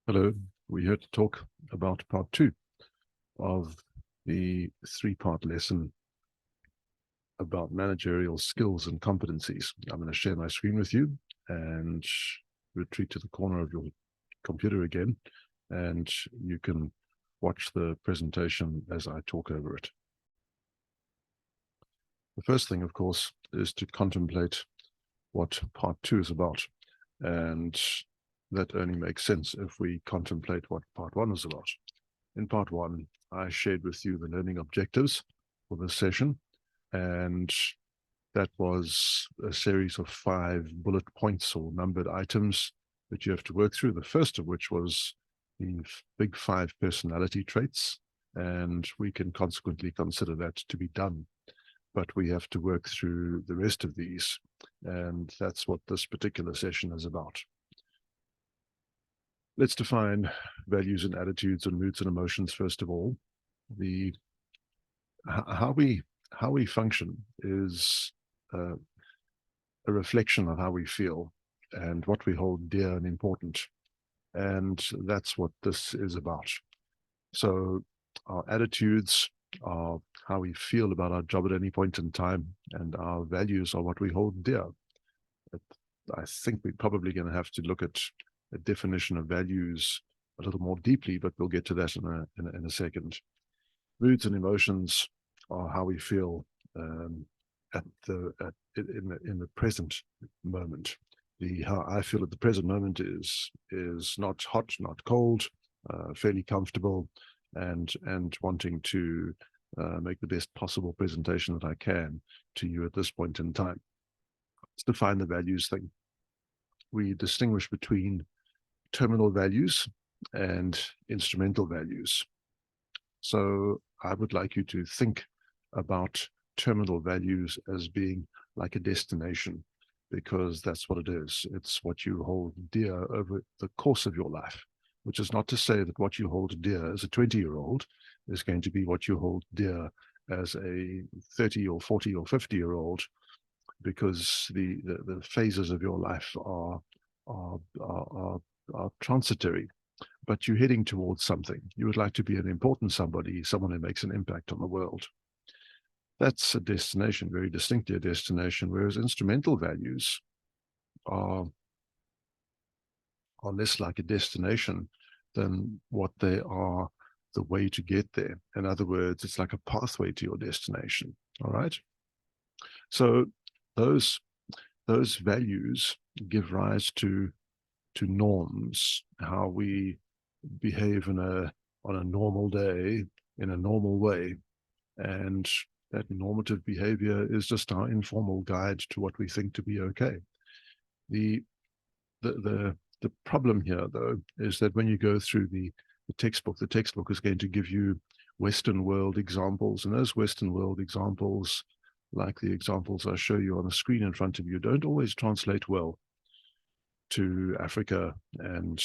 Hello, we're here to talk about part two of the three-part lesson about managerial skills and competencies. I'm going to share my screen with you and retreat to the corner of your computer again, and you can watch the presentation as I talk over it. The first thing, of course, is to contemplate what part two is about, and that only makes sense if we contemplate what part one is about. In part one, I shared with you the learning objectives for this session, and that was a series of 5 bullet points or numbered items that you have to work through. The first of which was the big 5 personality traits, and we can consequently consider that to be done. But we have to work through the rest of these, and that's what this particular session is about. Let's define values and attitudes and moods and emotions first of all. How we function is a reflection of how we feel and what we hold dear and important, and that's what this is about. So our attitudes are how we feel about our job at any point in time, and our values are what we hold dear. I think we're probably going to have to look at a definition of values a little more deeply, but we'll get to that in a second. Moods and emotions are how we feel in the present moment. How I feel at the present moment is not hot, not cold, fairly comfortable, and wanting to make the best possible presentation that I can to you at this point in time. Let's define the values thing. We distinguish between terminal values and instrumental values. So I would like you to think about terminal values as being like a destination, because that's what it is. It's what you hold dear over the course of your life, which is not to say that what you hold dear as a 20-year-old is going to be what you hold dear as a 30 or 40 or 50-year-old, because the phases of your life are transitory. But you're heading towards something. You would like to be an important somebody, someone who makes an impact on the world. That's a destination, very distinctly a destination, whereas instrumental values are less like a destination than what they are the way to get there. In other words, it's like a pathway to your destination. All right. So those values give rise to norms, how we behave on a normal day in a normal way, and that normative behavior is just our informal guide to what we think to be okay. The problem here, though, is that when you go through the textbook is going to give you Western world examples, and those Western world examples, like the examples I show you on the screen in front of you, don't always translate well to Africa and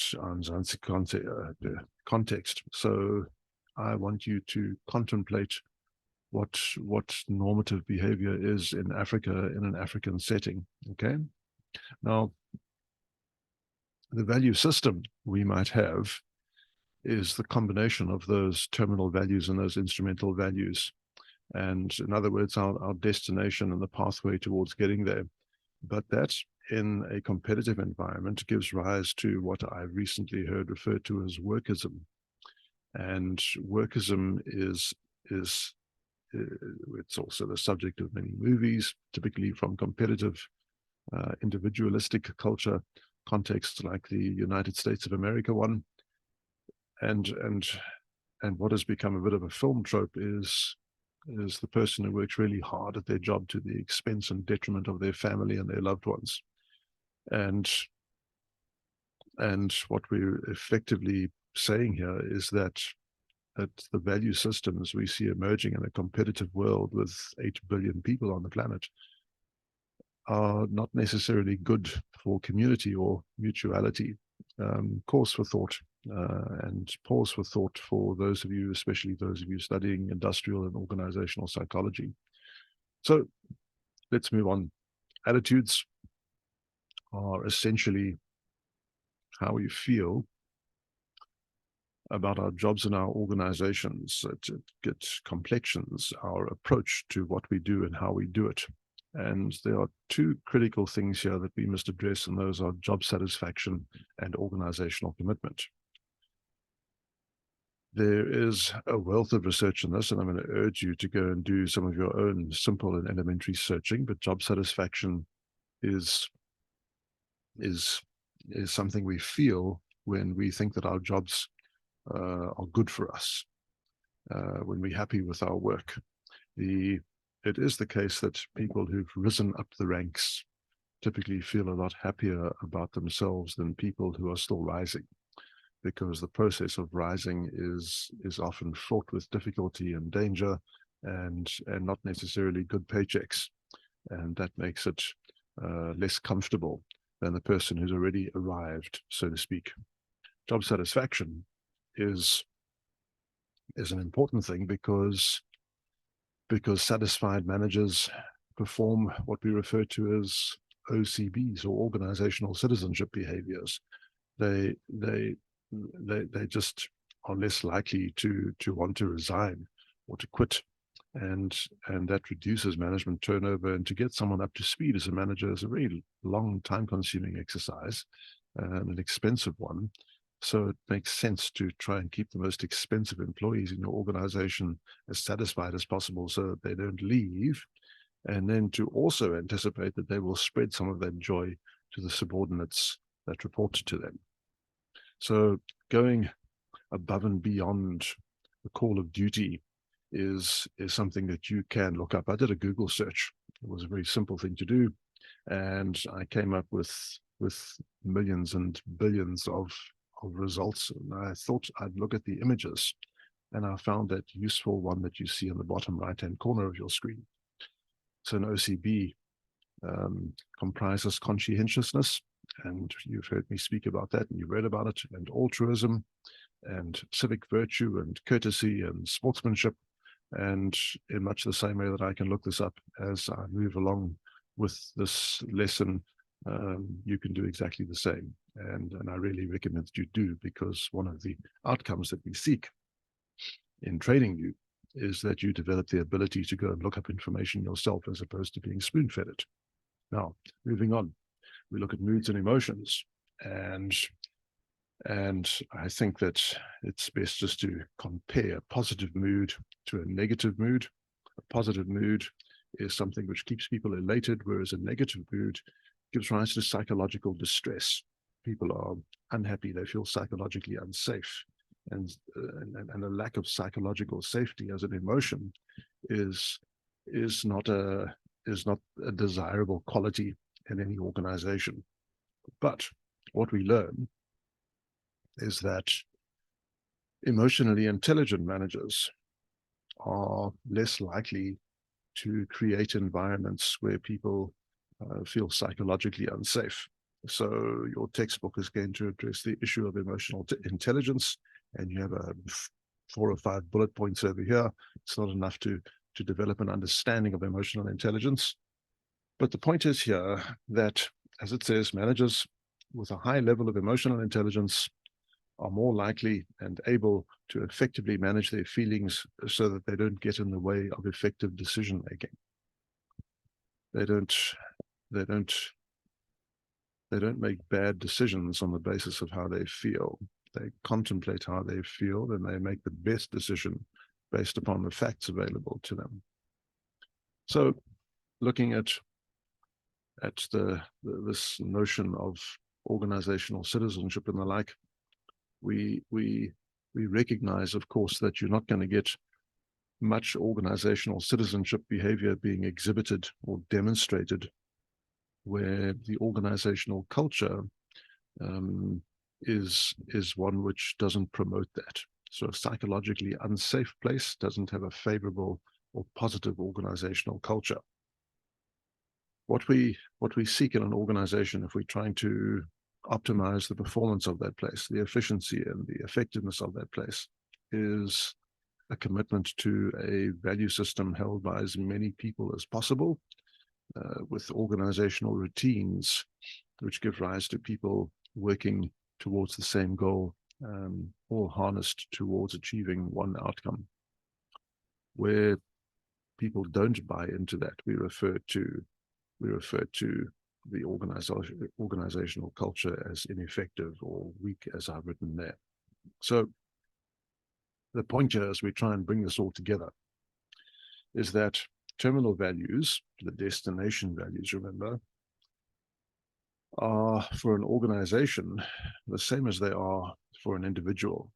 context. So I want you to contemplate what normative behavior is in Africa in an African setting. Okay. Now, the value system we might have is the combination of those terminal values and those instrumental values. And in other words, our destination and the pathway towards getting there. But that, in a competitive environment, gives rise to what I've recently heard referred to as workism. And workism is it's also the subject of many movies, typically from competitive, individualistic culture contexts like the United States of America one. And what has become a bit of a film trope is the person who works really hard at their job to the expense and detriment of their family and their loved ones. And what we're effectively saying here is that the value systems we see emerging in a competitive world with 8 billion people on the planet are not necessarily good for community or mutuality. Cause for thought, and pause for thought for those of you, especially those of you studying industrial and organizational psychology. So let's move on. Attitudes are essentially how you feel about our jobs and our organizations. It complexions our approach to what we do and how we do it. And there are two critical things here that we must address, and those are job satisfaction and organizational commitment. There is a wealth of research on this, and I'm going to urge you to go and do some of your own simple and elementary searching, but job satisfaction is something we feel when we think that our jobs are good for us, when we're happy with our work. It is the case that people who've risen up the ranks typically feel a lot happier about themselves than people who are still rising, because the process of rising is often fraught with difficulty and danger and not necessarily good paychecks. And that makes it less comfortable than the person who's already arrived, so to speak. Job satisfaction is an important thing because satisfied managers perform what we refer to as OCBs, or organizational citizenship behaviors. They just are less likely to want to resign or to quit, and that reduces management turnover. And to get someone up to speed as a manager is a very long, time-consuming exercise, an expensive one. So it makes sense to try and keep the most expensive employees in your organization as satisfied as possible so that they don't leave, and then to also anticipate that they will spread some of that joy to the subordinates that report to them. So going above and beyond the call of duty is something that you can look up. I did a Google search. It was a very simple thing to do, and I came up with millions and billions of results. And I thought I'd look at the images, and I found that useful one that you see in the bottom right-hand corner of your screen. So an OCB comprises conscientiousness, and you've heard me speak about that, and you've read about it, and altruism, and civic virtue, and courtesy, and sportsmanship. And in much the same way that I can look this up as I move along with this lesson, you can do exactly the same. And I really recommend that you do, because one of the outcomes that we seek in training you is that you develop the ability to go and look up information yourself as opposed to being spoon-fed it. Now, moving on, we look at moods and emotions, and I think that it's best just to compare a positive mood to a negative mood. A positive mood is something which keeps people elated, whereas a negative mood gives rise to psychological distress. People are unhappy, they feel psychologically unsafe, and a lack of psychological safety as an emotion is not a desirable quality in any organization. But what we learn is that emotionally intelligent managers are less likely to create environments where people feel psychologically unsafe. So your textbook is going to address the issue of emotional intelligence, and you have 4 or 5 bullet points over here. It's not enough to develop an understanding of emotional intelligence. But the point is here that, as it says, managers with a high level of emotional intelligence are more likely and able to effectively manage their feelings so that they don't get in the way of effective decision making. They don't make bad decisions on the basis of how they feel. They contemplate how they feel, and they make the best decision based upon the facts available to them. So, looking at this notion of organizational citizenship and the like, we recognize, of course, that you're not going to get much organizational citizenship behavior being exhibited or demonstrated where the organizational culture is one which doesn't promote that. So a psychologically unsafe place doesn't have a favorable or positive organizational culture. What we seek in an organization, if we're trying to optimize the performance of that place, the efficiency and the effectiveness of that place, is a commitment to a value system held by as many people as possible, with organizational routines which give rise to people working towards the same goal all harnessed towards achieving one outcome. Where people don't buy into that, we refer to the organizational culture as ineffective or weak, as I've written there. So the point here, as we try and bring this all together, is that terminal values, the destination values, remember, are for an organization the same as they are for an individual.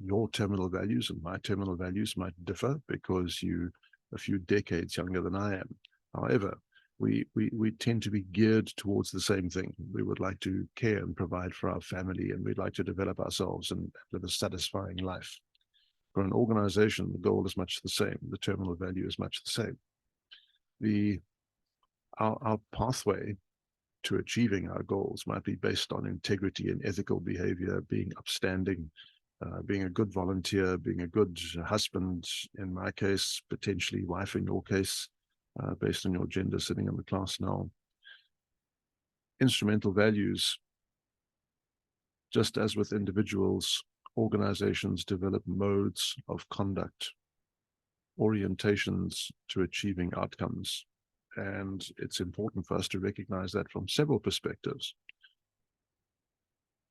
Your terminal values and my terminal values might differ because you're a few decades younger than I am. However, we tend to be geared towards the same thing. We would like to care and provide for our family, and we'd like to develop ourselves and live a satisfying life. For an organization, the goal is much the same. The terminal value is much the same. Our pathway to achieving our goals might be based on integrity and ethical behavior, being upstanding, being a good volunteer, being a good husband, in my case, potentially wife in your case, based on your gender sitting in the class now. Instrumental values, just as with individuals, organizations develop modes of conduct, orientations to achieving outcomes. And it's important for us to recognize that from several perspectives.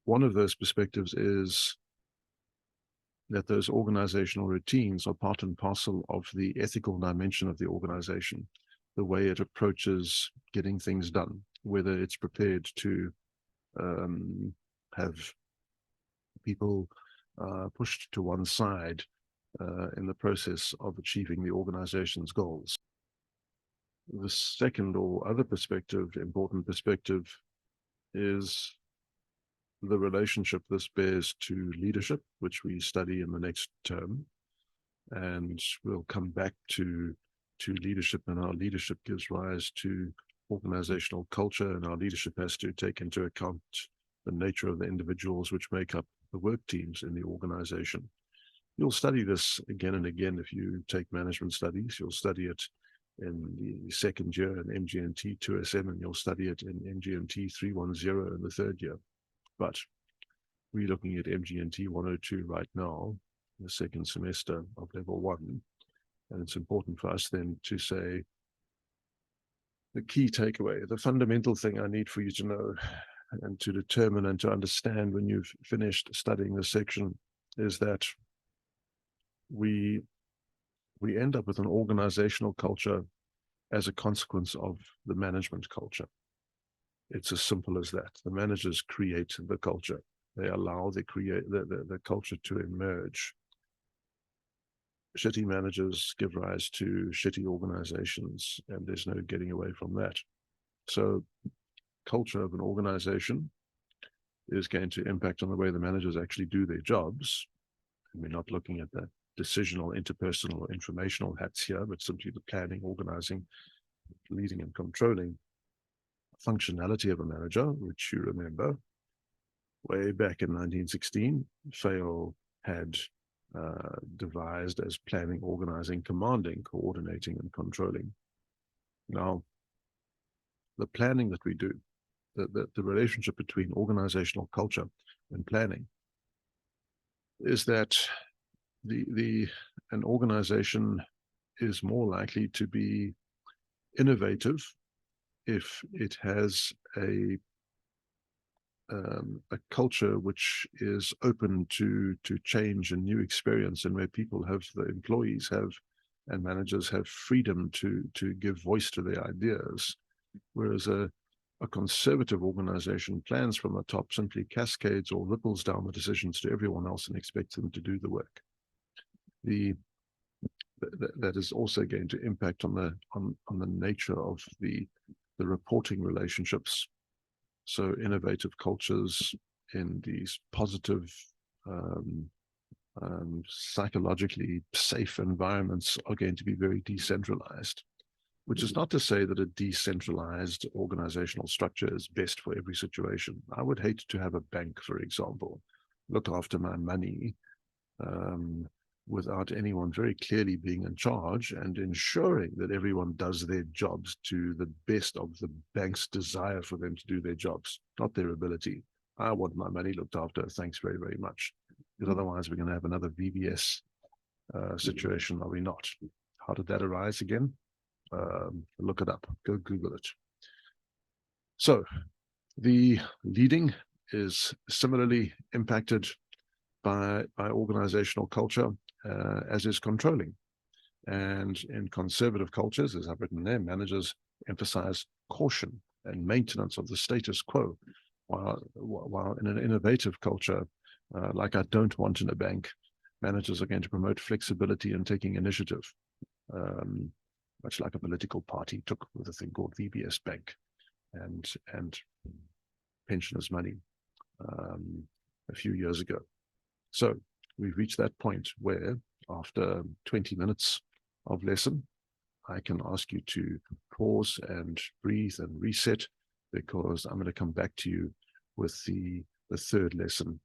One of those perspectives is that those organizational routines are part and parcel of the ethical dimension of the organization, the way it approaches getting things done, whether it's prepared to have people pushed to one side in the process of achieving the organization's goals. The second or other perspective, important perspective, is the relationship this bears to leadership, which we study in the next term. And we'll come back to leadership, and our leadership gives rise to organizational culture, and our leadership has to take into account the nature of the individuals which make up the work teams in the organization. You'll study this again and again if you take management studies. You'll study it in the second year in MGMT 2SM, and you'll study it in MGMT 310 in the third year. But we're looking at MGMT 102 right now, the second semester of level 1. And it's important for us then to say the key takeaway, the fundamental thing I need for you to know and to determine and to understand when you've finished studying this section is that we end up with an organizational culture as a consequence of the management culture. It's as simple as that. The managers create the culture. They allow the culture to emerge. Shitty managers give rise to shitty organizations, and there's no getting away from that. So culture of an organization is going to impact on the way the managers actually do their jobs. And we're not looking at the decisional, interpersonal, or informational hats here, but simply the planning, organizing, leading, and controlling functionality of a manager, which you remember way back in 1916, Fayol had devised as planning, organizing, commanding, coordinating, and controlling. Now, the planning that we do, the relationship between organizational culture and planning, is that an organization is more likely to be innovative if it has a culture which is open to change and new experience, and where people have, the employees have, and managers have freedom to give voice to their ideas, whereas a conservative organization plans from the top, simply cascades or ripples down the decisions to everyone else and expects them to do the work. That is also going to impact on the nature of the reporting relationships. So innovative cultures in these positive, psychologically safe environments are going to be very decentralized, which is not to say that a decentralized organizational structure is best for every situation. I would hate to have a bank, for example, look after my money without anyone very clearly being in charge and ensuring that everyone does their jobs to the best of the bank's desire for them to do their jobs, not their ability. I want my money looked after. Thanks very, very much. Because otherwise we're going to have another VBS situation, are we not? How did that arise again? Look it up. Go Google it. So the leading is similarly impacted by organizational culture, as is controlling. And in conservative cultures, as I've written there, managers emphasize caution and maintenance of the status quo, while in an innovative culture, like I don't want in a bank, managers are going to promote flexibility and taking initiative, much like a political party took with a thing called VBS Bank and pensioners' money a few years ago. So we've reached that point where after 20 minutes of lesson, I can ask you to pause and breathe and reset, because I'm going to come back to you with the third lesson